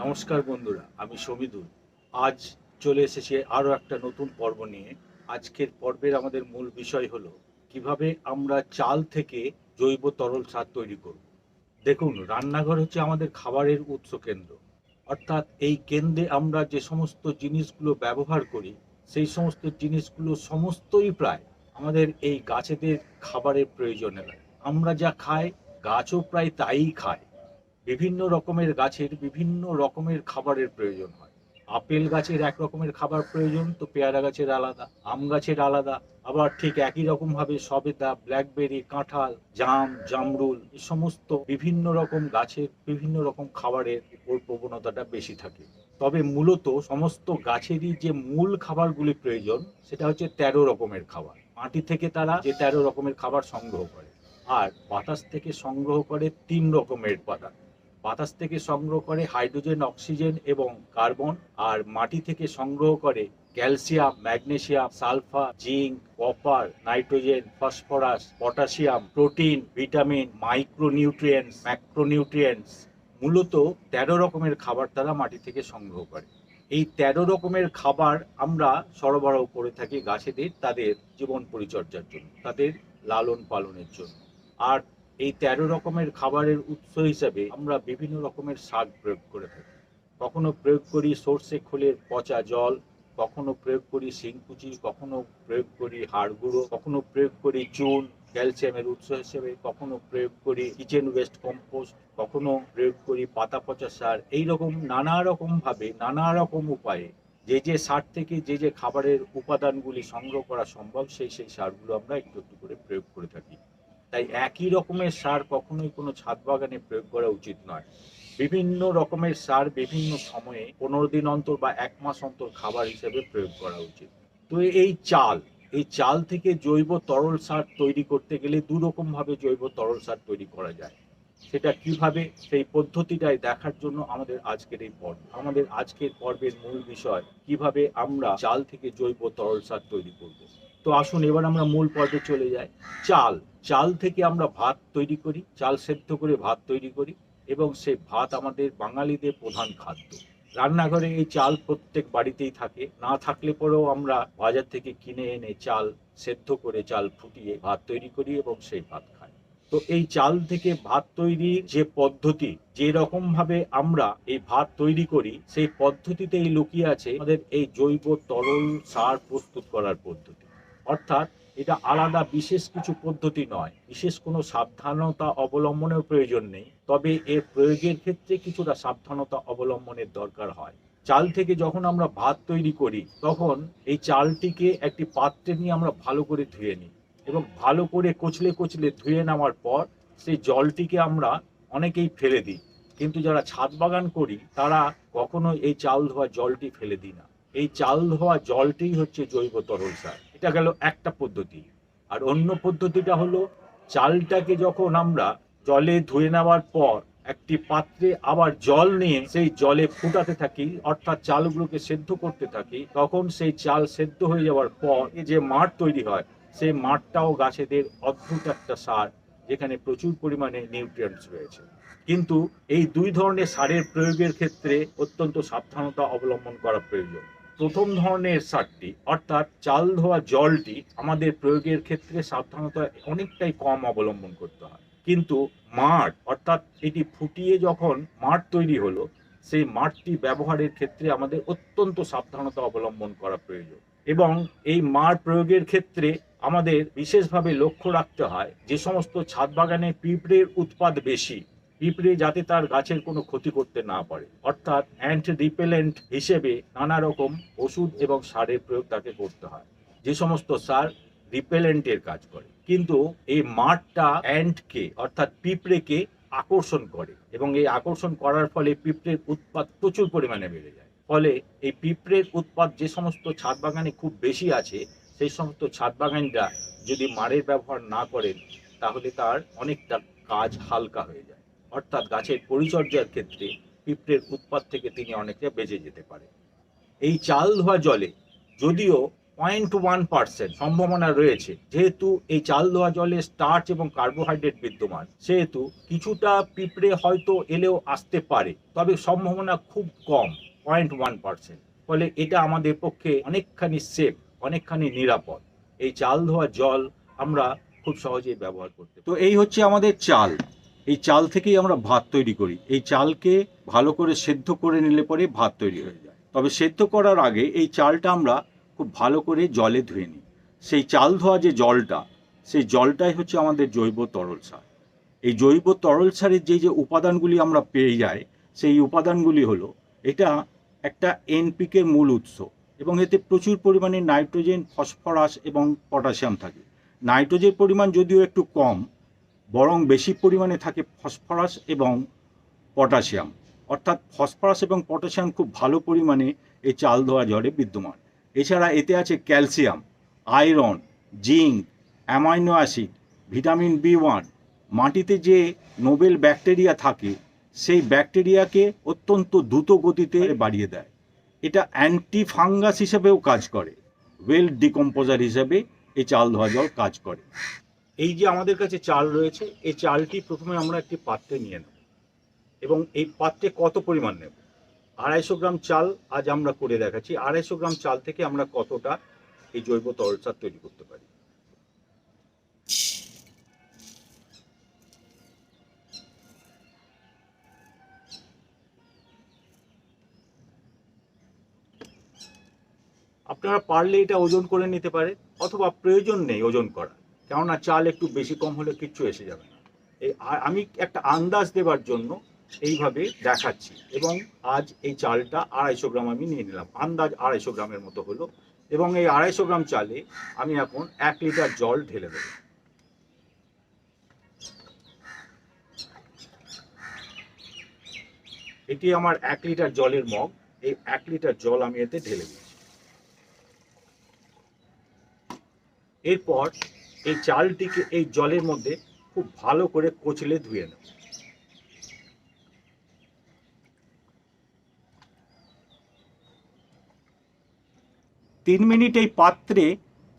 নমস্কার বন্ধুরা, আমি সমিদুল। আজ চলে এসেছি আরও একটা নতুন পর্ব নিয়ে। আজকের পর্বের আমাদের মূল বিষয় হলো কিভাবে আমরা চাল থেকে জৈব তরল সার তৈরি করব। দেখুন, রান্নাঘর হচ্ছে আমাদের খাবারের উৎস কেন্দ্র। অর্থাৎ এই কেন্দ্রে আমরা যে সমস্ত জিনিসগুলো ব্যবহার করি, সেই সমস্ত জিনিসগুলো সমস্তই প্রায় আমাদের এই গাছেদের খাবারের প্রয়োজনে লাগে। আমরা যা খাই, গাছও প্রায় তাই খায়। বিভিন্ন রকমের গাছের বিভিন্ন রকমের খাবারের প্রয়োজন হয়। আপেল গাছের এক রকমের খাবার প্রয়োজন, তো পেয়ারা গাছের আলাদা, আম গাছের আলাদা। আবার ঠিক একই রকম ভাবে সবেদা, ব্ল্যাকবেরি, কাঁঠাল, জাম, জামরুল, এই সমস্ত বিভিন্ন রকম গাছের বিভিন্ন রকম খাবারের উপর প্রবণতাটা বেশি থাকে। তবে মূলত সমস্ত গাছেরই যে মূল খাবারগুলি প্রয়োজন, সেটা হচ্ছে 13 রকমের খাবার। মাটি থেকে তারা যে 13 রকমের খাবার সংগ্রহ করে, আর বাতাস থেকে সংগ্রহ করে 3 রকমের উপাদান। বাতাস থেকে সংগ্রহ করে হাইড্রোজেন, অক্সিজেন এবং কার্বন। আর মাটি থেকে সংগ্রহ করে calcium, magnesium, sulphur, zinc, copper, nitrogen, phosphorus, potassium, protein, vitamin, micronutrients, macronutrients. মূলত 13 রকমের খাবার তারা মাটি থেকে সংগ্রহ করে। এই 13 রকমের খাবার আমরা সরবরাহ করে থাকি গাছেদের তাদের জীবন পরিচর্যার জন্য, তাদের লালন পালনের জন্য। আর এই 13 রকমের খাবারের উৎস হিসেবে আমরা বিভিন্ন রকমের সার প্রয়োগ করে থাকি। কখনো প্রয়োগ করি সর্ষে খোলের পচা জল, কখনো প্রয়োগ করি শিংকুচি, কখনো প্রয়োগ করি হাড় গুঁড়ো, কখনো প্রয়োগ করি চুন ক্যালসিয়ামের উৎস হিসেবে, কখনো প্রয়োগ করি কিচেন ওয়েস্ট কম্পোস্ট, কখনো প্রয়োগ করি পাতা পচা সার। এইরকম নানা রকম ভাবে নানা রকম উপায়ে যে যে সার থেকে যে যে খাবারের উপাদানগুলি সংগ্রহ করা সম্ভব, সেই সেই সারগুলো আমরা একটু একটু করে প্রয়োগ করে থাকি। তাই একই রকমের সার কখনোই কোনো ছাদ বাগানে প্রয়োগ করা উচিত নয়। বিভিন্ন রকমের সার বিভিন্ন সময়ে 15 দিন অন্তর বা 1 মাস অন্তর খাবার হিসেবে প্রয়োগ করা উচিত। তো এই চাল থেকে জৈব তরল সার তৈরি করতে গেলে 2 রকম ভাবে জৈব তরল সার তৈরি করা যায়। সেটা কিভাবে, সেই পদ্ধতিটাই দেখার জন্য আমাদের আজকের এই পর্ব। আমাদের আজকের পর্বের মূল বিষয় কিভাবে আমরা চাল থেকে জৈব তরল সার তৈরি করব। তো আসুন এবার আমরা মূল পর্বে চলে যাই। চাল চাল থেকে আমরা ভাত তৈরি করি, চাল সেদ্ধ করে ভাত তৈরি করি, এবং সেই ভাত আমাদের বাঙালিদের প্রধান খাদ্য। রান্নাঘরে এই চাল প্রত্যেক বাড়িতেই থাকে, না থাকলে পরেও আমরা বাজার থেকে কিনে এনে চাল সেদ্ধ করে, চাল ফুটিয়ে ভাত তৈরি করি এবং সেই ভাত খাই। তো এই চাল থেকে ভাত তৈরির যে পদ্ধতি, যে রকম ভাবে আমরা এই ভাত তৈরি করি, সেই পদ্ধতিতেই লুকিয়ে আছে আমাদের এই জৈব তরল সার প্রস্তুত করার পদ্ধতি। অর্থাৎ এটা আলাদা বিশেষ কিছু পদ্ধতি নয়, বিশেষ কোনো সাবধানতা অবলম্বনের প্রয়োজন নেই, তবে এর প্রয়োগের ক্ষেত্রে কিছুটা সাবধানতা অবলম্বনের দরকার হয়। চাল থেকে যখন আমরা ভাত তৈরি করি, তখন এই চালটিকে একটি পাত্রে নিয়ে আমরা ভালো করে ধুয়ে নিই, এবং ভালো করে কচলে কচলে ধুয়ে নেওয়ার পর সেই জলটিকে আমরা অনেকেই ফেলে দিই, কিন্তু যারা ছাদ বাগান করি তারা কখনো এই চাল ধোয়া জলটি ফেলে দিই না। এই চাল ধোয়া জলটি হচ্ছে জৈব তরল সার। এটা গেল একটা পদ্ধতি। আর অন্য পদ্ধতিটা হলো, চালটাকে যখন আমরা জলে ধুয়ে নেওয়ার পর একটি পাত্রে আবার জল নিয়ে সেই জলে ফুটাতে থাকি, অর্থাৎ চালগুলোকে সেদ্ধ করতে থাকি, তখন সেই চাল সেদ্ধ হয়ে যাওয়ার পর যে মাঠ তৈরি হয়, সেই মাঠটাও গাছেদের অদ্ভুত একটা সার, যেখানে প্রচুর পরিমাণে নিউট্রিয়েন্টস রয়েছে। কিন্তু এই 2 ধরনের সারের প্রয়োগের ক্ষেত্রে অত্যন্ত সাবধানতা অবলম্বন করা প্রয়োজন। প্রথম ধরনের সারটি, অর্থাৎ চাল ধোয়া জলটি, আমাদের প্রয়োগের ক্ষেত্রে সাবধানতা অনেকটাই কম অবলম্বন করতে হয়। কিন্তু মাঠ, অর্থাৎ এটি ফুটিয়ে যখন মাঠ তৈরি হলো, সেই মাঠটি ব্যবহারের ক্ষেত্রে আমাদের অত্যন্ত সাবধানতা অবলম্বন করা প্রয়োজন। এবং এই মাঠ প্রয়োগের ক্ষেত্রে আমাদের বিশেষভাবে লক্ষ্য রাখতে হয় যে সমস্ত ছাদ বাগানে পিঁপড়ের উৎপাত বেশি, পিঁপড়ে যাতে তার গাছের কোনো ক্ষতি করতে না পারে, অর্থাৎ অ্যান্ট রিপেলেন্ট হিসেবে নানা রকম ওষুধ এবং সারের প্রয়োগ তাকে করতে হয়, যে সমস্ত সার রিপেলেন্টের কাজ করে। কিন্তু এই মাঠটা অ্যান্টকে, অর্থাৎ পিঁপড়েকে আকর্ষণ করে, এবং এই আকর্ষণ করার ফলে পিঁপড়ের উৎপাত প্রচুর পরিমাণে বেড়ে যায়। ফলে এই পিঁপড়ের উৎপাত যে সমস্ত ছাদ বাগানে খুব বেশি আছে, সেই সমস্ত ছাদ বাগানরা যদি মারের ব্যবহার না করেন, তাহলে তার অনেকটা কাজ হালকা হয়ে যায়। অর্থাৎ গাছের পরিচর্যার ক্ষেত্রে পিঁপড়ের উৎপাত থেকে তিনি অনেকটা বেঁচে যেতে পারে। এই চাল ধোয়া জলে যদিও 0.1% সম্ভাবনা রয়েছে। যেহেতু এই চাল ধোয়া জলে স্টার্চ এবং কার্বোহাইড্রেট বিদ্যমান, সেহেতু কিছুটা পিঁপড়ে হয়তো এলেও আসতে পারে, তবে সম্ভাবনা খুব কম, 0.1%। ফলে এটা আমাদের পক্ষে অনেকখানি সেফ, অনেকখানি নিরাপদ। এই চাল ধোয়া জল আমরা খুব সহজেই ব্যবহার করতে। তো এই হচ্ছে আমাদের চাল। এই চাল থেকেই আমরা ভাত তৈরি করি। এই চালকে ভালো করে সেদ্ধ করে নিলে পরে ভাত তৈরি হয়ে যায়। তবে সেদ্ধ করার আগে এই চালটা আমরা খুব ভালো করে জলে ধুয়ে নিই। সেই চাল ধোয়া যে জলটা, সেই জলটাই হচ্ছে আমাদের জৈব তরল সার। এই জৈব তরল সারের যে উপাদানগুলি আমরা পেয়ে যাই, সেই উপাদানগুলি হলো, এটা একটা এনপিকে মূল উৎস এবং এতে প্রচুর পরিমাণে নাইট্রোজেন, ফসফরাস এবং পটাশিয়াম থাকে। নাইট্রোজেন পরিমাণ যদিও একটু কম, বরং বেশি পরিমাণে থাকে ফসফরাস এবং পটাশিয়াম। অর্থাৎ ফসফরাস এবং পটাশিয়াম খুব ভালো পরিমাণে এই চাল ধোয়া জলে বিদ্যমান। এছাড়া এতে আছে calcium, iron, zinc, amino acid, vitamin B one. মাটিতে যে নোবেল ব্যাকটেরিয়া থাকে, সেই ব্যাকটেরিয়াকে অত্যন্ত দ্রুত গতিতে বাড়িয়ে দেয়। এটা অ্যান্টি ফাঙ্গাস হিসেবেও কাজ করে, ওয়েল ডিকম্পোজার হিসেবে এই চাল ধোয়া জল কাজ করে। এই যে আমাদের কাছে চাল রয়েছে, এই চালটি প্রথমে আমরা একটি পাত্রে নিয়ে নেব এবং এই পাত্রে কত পরিমাণ নেব, 250 গ্রাম চাল আজ আমরা করে দেখাচ্ছি। 250 গ্রাম চাল থেকে আমরা কতটা এই জৈব তরল সার তৈরি করতে পারি। আপনারা পারলে এটা ওজন করে নিতে পারে, অথবা প্রয়োজন নেই ওজন করা, কেননা চাল একটু বেশি কম হলে কিচ্ছু এসে যাবে না। এই আমি একটা আন্দাজ দেবার জন্য এইভাবে দেখাচ্ছি। এবং আজ এই চালটা 250 গ্রাম আমি নিয়ে নিলাম, আন্দাজ 250 গ্রামের মতো হলো। এবং এই 250 গ্রাম চালে আমি এখন 1 লিটার জল ঢেলে দেব। এটি আমার 1 লিটার জলের মগ। এই 1 লিটার জল আমি এতে ঢেলে দিচ্ছি। এরপর এই চালটিকে এই জলের মধ্যে খুব ভালো করে কচলে ধুয়ে নেব। তিন মিনিট এই পাত্রে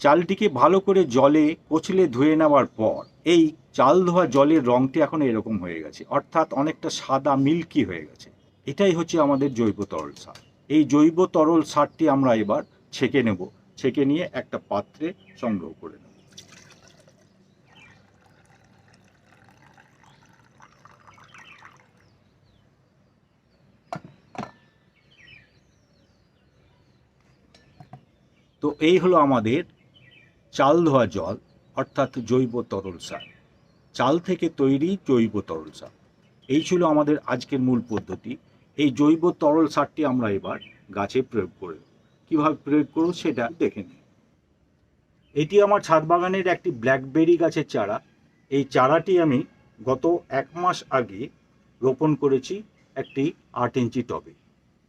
চালটিকে ভালো করে জলে কচলে ধুয়ে নেওয়ার পর এই চাল ধোয়া জলের রঙটি এখন এরকম হয়ে গেছে, অর্থাৎ অনেকটা সাদা মিল্কি হয়ে গেছে। এটাই হচ্ছে আমাদের জৈব তরল সার। এই জৈব তরল সারটি আমরা এবার ছেঁকে নেব। ছেঁকে নিয়ে একটা পাত্রে সংগ্রহ করে নেব। 'তো এই হলো আমাদের চাল ধোয়া জল, অর্থাৎ জৈব তরল সার। চাল থেকে তৈরি জৈব তরল সার। এই ছিল আমাদের আজকের মূল পদ্ধতি। এই জৈব তরল সারটি আমরা এবার গাছে প্রয়োগ করব। কীভাবে প্রয়োগ করব সেটা দেখে নিই। এটি আমার ছাদ বাগানের একটি ব্ল্যাকবেরি গাছের চারা। এই চারাটি আমি গত 1 মাস আগে রোপণ করেছি একটি 8 ইঞ্চি টবে,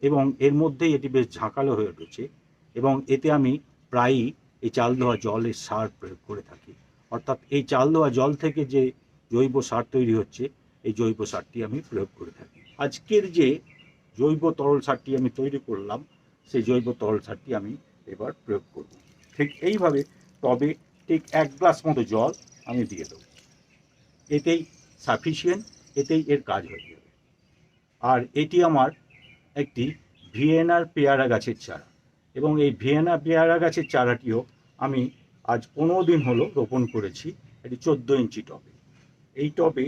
এবং এর মধ্যেই এটি বেশ ঝাঁকালো হয়ে উঠেছে। এবং এতে আমি প্রায়ই এই চাল ধোয়া জলের সার প্রয়োগ করে থাকি। অর্থাৎ এই চাল ধোয়া জল থেকে যে জৈব সার তৈরি হচ্ছে, এই জৈব সারটি আমি প্রয়োগ করে থাকি। আজকের যে জৈব তরল সারটি আমি তৈরি করলাম, সেই জৈব তরল সারটি আমি এবার প্রয়োগ করব। ঠিক এইভাবে টবে ঠিক 1 গ্লাস মতো জল আমি দিয়ে দেবো। এতেই সাফিসিয়েন্ট, এতেই এর কাজ হয়ে যাবে। আর এটি আমার একটি ভিয়েনার পেয়ারা গাছের চারা, এবং এই ভিয়েনা পেয়ারা গাছের চারাটিও আমি আজ 15 দিন হলো রোপণ করেছি এটি 14 ইঞ্চি টবে। এই টবে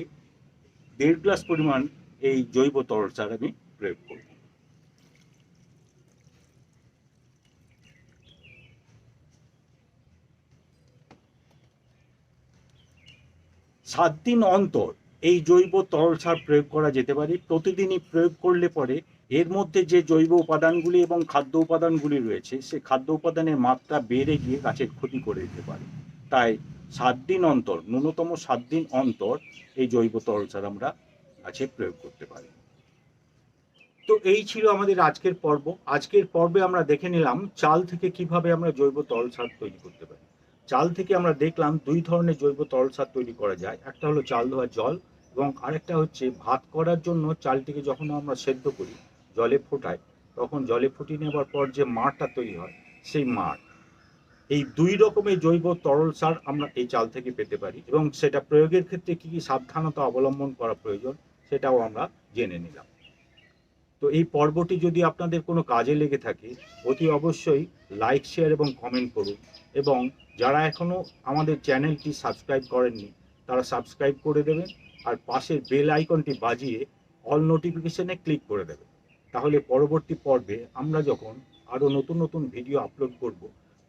1.5 গ্লাস পরিমাণ এই জৈব তরল সার আমি প্রয়োগ করব। সাত দিন অন্তর এই জৈব তরল সার প্রয়োগ করা যেতে পারে। প্রতিদিনই প্রয়োগ করলে পরে এর মধ্যে যে জৈব উপাদানগুলি এবং খাদ্য উপাদানগুলি রয়েছে, সেই খাদ্য উপাদানের মাত্রা বেড়ে গিয়ে গাছের ক্ষতি করে দিতে পারে। তাই 7 দিন অন্তর, ন্যূনতম 7 দিন অন্তর এই জৈব তরল সার আমরা গাছে প্রয়োগ করতে পারি। তো এই ছিল আমাদের আজকের পর্ব। আজকের পর্বে আমরা দেখে নিলাম চাল থেকে কিভাবে আমরা জৈব তরল সার তৈরি করতে পারি। চাল থেকে আমরা দেখলাম 2 ধরনের জৈব তরল সার তৈরি করা যায়। একটা হলো চাল ধোয়া জল, এবং আরেকটা হচ্ছে ভাত করার জন্য চালটিকে যখন আমরা সেদ্ধ করি, জলে ফোটাই, তখন জলে ফুটিয়ে নেবার পর যে মাড়টা তৈরি হয়, সেই মাড়। এই 2 রকমের জৈব তরল সার আমরা এই চাল থেকে পেতে পারি, এবং সেটা প্রয়োগের ক্ষেত্রে কি কি সাবধানতা অবলম্বন করা প্রয়োজন সেটাও আমরা জেনে নিলাম। তো এই পর্বটি যদি আপনাদের কোনো কাজে লেগে থাকে অতি অবশ্যই লাইক, শেয়ার এবং কমেন্ট করুন, এবং যারা এখনও আমাদের চ্যানেলটি সাবস্ক্রাইব করেননি তারা সাবস্ক্রাইব করে দেবেন, আর পাশের বেল আইকনটি বাজিয়ে অল নোটিফিকেশনে ক্লিক করে দেবেন। তাহলে পরবর্তী পর্বে আমরা যখন আরও নতুন নতুন ভিডিও আপলোড করব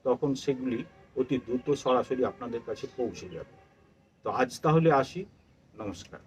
তখন সেগুলি অতি দ্রুত সরাসরি আপনাদের কাছে পৌঁছে যাবে। তো আজ তাহলে আসি, নমস্কার।